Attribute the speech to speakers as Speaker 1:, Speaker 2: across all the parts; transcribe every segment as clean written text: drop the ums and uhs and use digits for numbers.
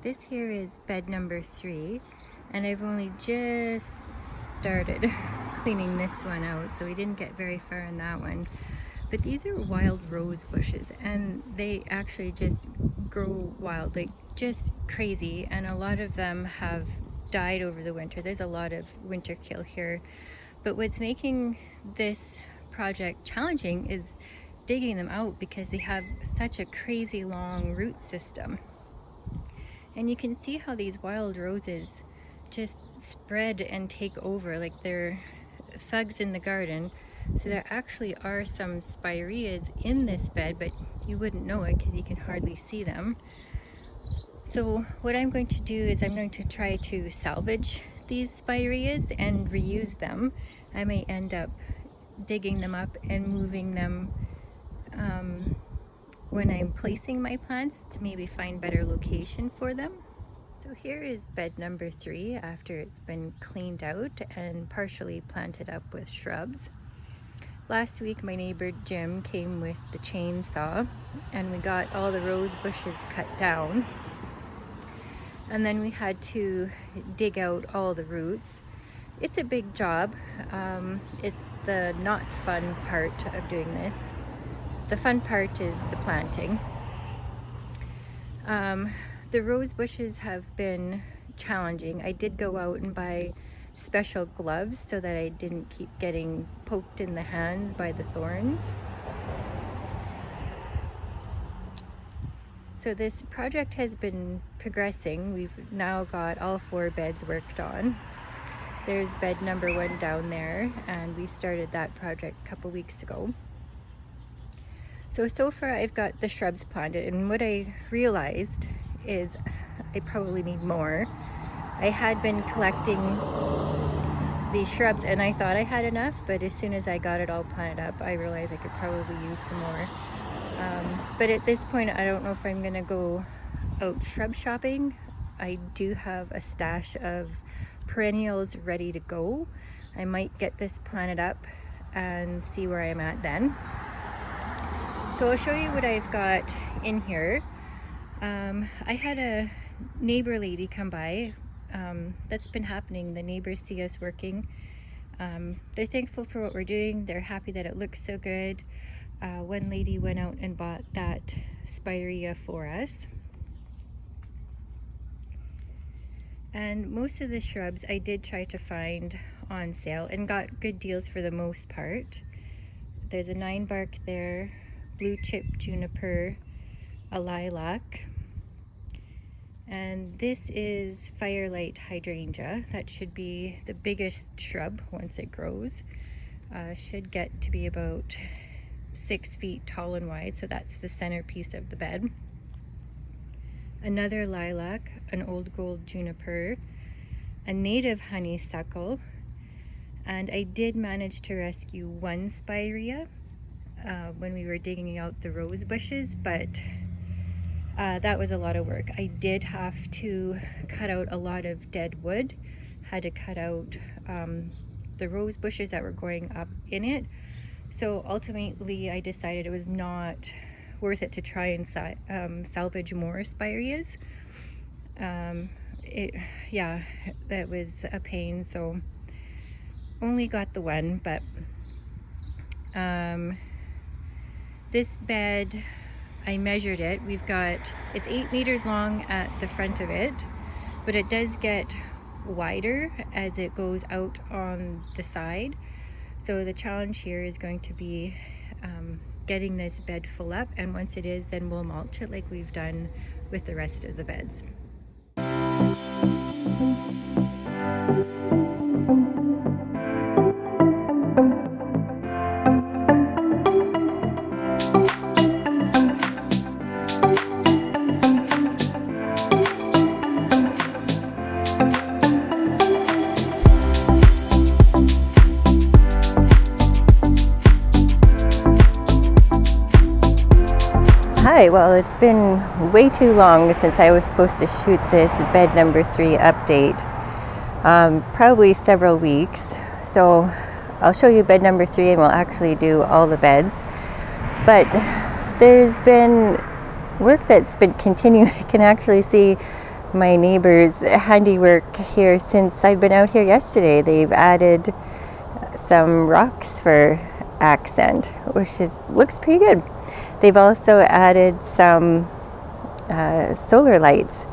Speaker 1: This here is bed number 3, and I've only just started cleaning this one out, so we didn't get very far in that one. But these are wild rose bushes, and they actually just grow wild, like just crazy, and a lot of them have died over the winter. There's a lot of winter kill here. But what's making this project challenging is digging them out, because they have such a crazy long root system. And you can see how these wild roses just spread and take over like they're thugs in the garden. So there actually are some spireas in this bed, but you wouldn't know it because you can hardly see them. So what I'm going to do is I'm going to try to salvage these spireas and reuse them. I may end up digging them up and moving them when I'm placing my plants to maybe find better location for them. So here is bed number 3 after it's been cleaned out and partially planted up with shrubs. Last week my neighbor Jim came with the chainsaw and we got all the rose bushes cut down, and then we had to dig out all the roots. It's a big job. It's the not fun part of doing this. The fun part is the planting. The rose bushes have been challenging. I did go out and buy special gloves so that I didn't keep getting poked in the hands by the thorns. So this project has been progressing. We've now got all 4 beds worked on. There's bed number 1 down there, and we started that project a couple weeks ago. So far I've got the shrubs planted, and what I realized is I probably need more. I had been collecting these shrubs and I thought I had enough, but as soon as I got it all planted up, I realized I could probably use some more. But at this point, I don't know if I'm gonna go out shrub shopping. I do have a stash of perennials ready to go. I might get this planted up and see where I'm at then. So I'll show you what I've got in here. I had a neighbor lady come by. That's been happening. The neighbors see us working. They're thankful for what we're doing. They're happy that it looks so good. One lady went out and bought that spirea for us. And most of the shrubs I did try to find on sale and got good deals for the most part. There's a 9 bark there, blue chip juniper, a lilac, and this is firelight hydrangea. That should be the biggest shrub once it grows. Should get to be about 6 feet tall and wide, so that's the centerpiece of the bed. Another lilac, an old gold juniper, a native honeysuckle, and I did manage to rescue 1 spirea when we were digging out the rose bushes, but that was a lot of work. I did have to cut out a lot of dead wood, had to cut out the rose bushes that were going up in it. So ultimately I decided it was not worth it to try and salvage more spireas. Yeah, that was a pain, so only got the 1, but this bed, I measured it. It's 8 meters long at the front of it, but it does get wider as it goes out on the side. So the challenge here is going to be getting this bed full up, and once it is, then we'll mulch it like we've done with the rest of the beds. Hi, well, it's been way too long since I was supposed to shoot this bed number 3 update. Probably several weeks. So I'll show you bed number 3 and we'll actually do all the beds. But there's been work that's been continuing. I can actually see my neighbor's handiwork here since I've been out here yesterday. They've added some rocks for accent, which looks pretty good. They've also added some solar lights,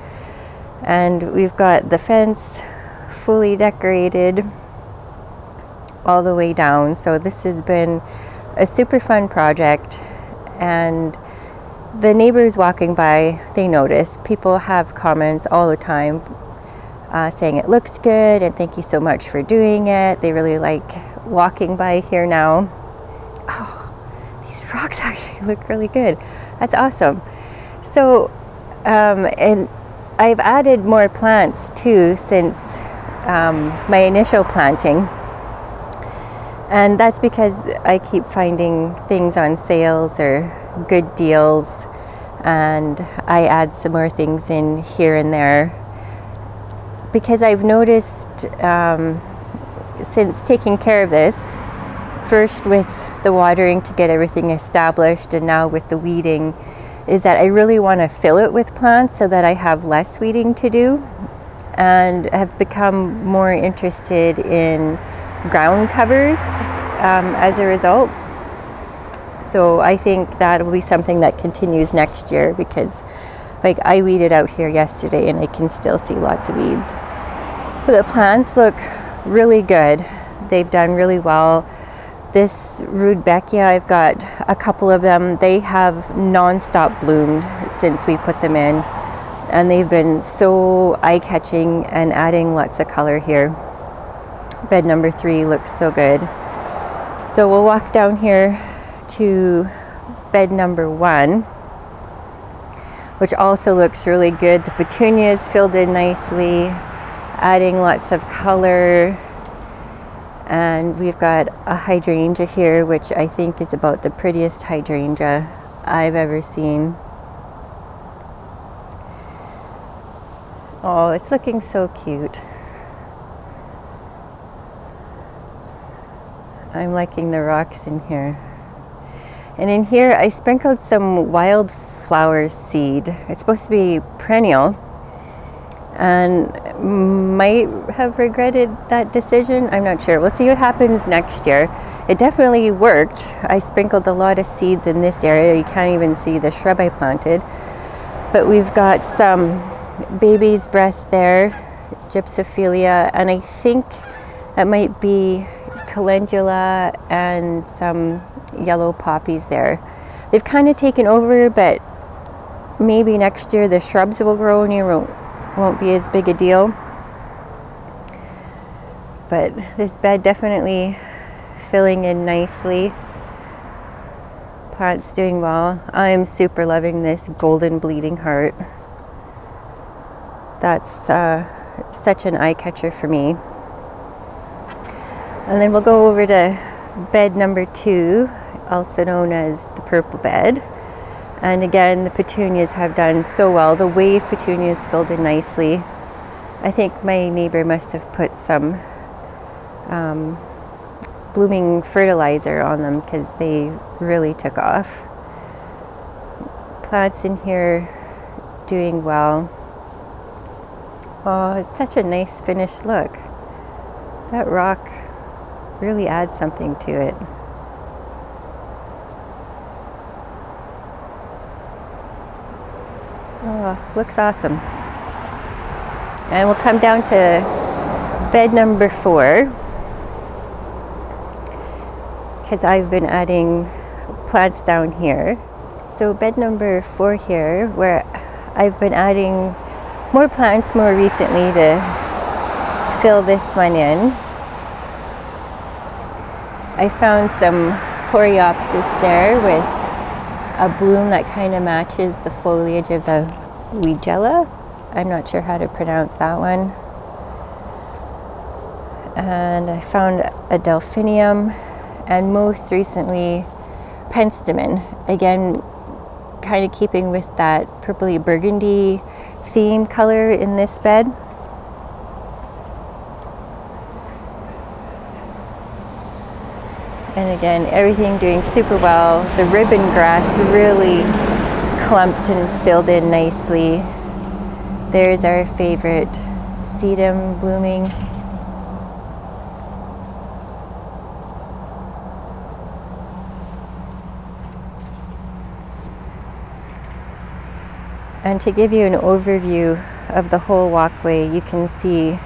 Speaker 1: and we've got the fence fully decorated all the way down. So this has been a super fun project, and the neighbors walking by, they notice. People have comments all the time saying it looks good and thank you so much for doing it. They really like walking by here now. Oh, these rocks actually look really good. That's awesome. So and I've added more plants too since my initial planting, and that's because I keep finding things on sales or good deals, and I add some more things in here and there, because I've noticed since taking care of this, first with the watering to get everything established, and now with the weeding, is that I really want to fill it with plants so that I have less weeding to do, and have become more interested in ground covers as a result. So I think that will be something that continues next year, because like I weeded out here yesterday and I can still see lots of weeds. But the plants look really good. They've done really well. This rudbeckia, I've got a couple of them. They have non-stop bloomed since we put them in, and they've been so eye-catching and adding lots of color here. Bed number 3 looks so good. So we'll walk down here to bed number 1, which also looks really good. The petunias filled in nicely, adding lots of color. And we've got a hydrangea here, which I think is about the prettiest hydrangea I've ever seen. Oh, it's looking so cute. I'm liking the rocks in here. And in here I sprinkled some wildflower seed. It's supposed to be perennial, and might have regretted that decision. I'm not sure. We'll see what happens next year. It definitely worked. I sprinkled a lot of seeds in this area. You can't even see the shrub I planted. But we've got some baby's breath there, gypsophilia, and I think that might be calendula and some yellow poppies there. They've kind of taken over, but maybe next year the shrubs will grow and it won't be as big a deal. But this bed definitely filling in nicely. Plants doing well. I'm super loving this golden bleeding heart. That's such an eye catcher for me. And then we'll go over to bed number 2, also known as the purple bed. And again, the petunias have done so well. The wave petunias filled in nicely. I think my neighbor must have put some blooming fertilizer on them, because they really took off. Plants in here doing well. Oh, it's such a nice finished look. That rock really adds something to it. Oh, looks awesome. And we'll come down to bed number 4, because I've been adding plants down here. So bed number 4 here, where I've been adding more plants more recently to fill this one in. I found some coreopsis there with a bloom that kind of matches the foliage of the weigela. I'm not sure how to pronounce that one. And I found a delphinium, and most recently penstemon, again kind of keeping with that purpley burgundy theme color in this bed. And again, everything doing super well. The ribbon grass really clumped and filled in nicely. There's our favorite sedum blooming. And to give you an overview of the whole walkway, you can see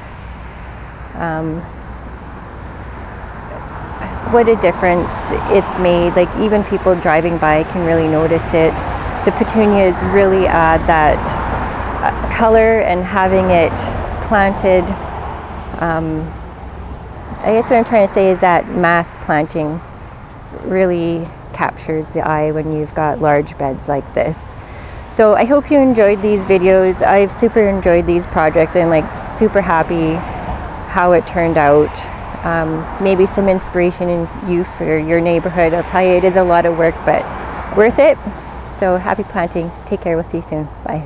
Speaker 1: what a difference it's made. Like, even people driving by can really notice it. The petunias really add that color, and having it planted, I guess what I'm trying to say is that mass planting really captures the eye when you've got large beds like this. So I hope you enjoyed these videos. I've super enjoyed these projects and like super happy how it turned out. Maybe some inspiration in you for your neighborhood. I'll tell you, it is a lot of work, but worth it. So happy planting. Take care. We'll see you soon. Bye.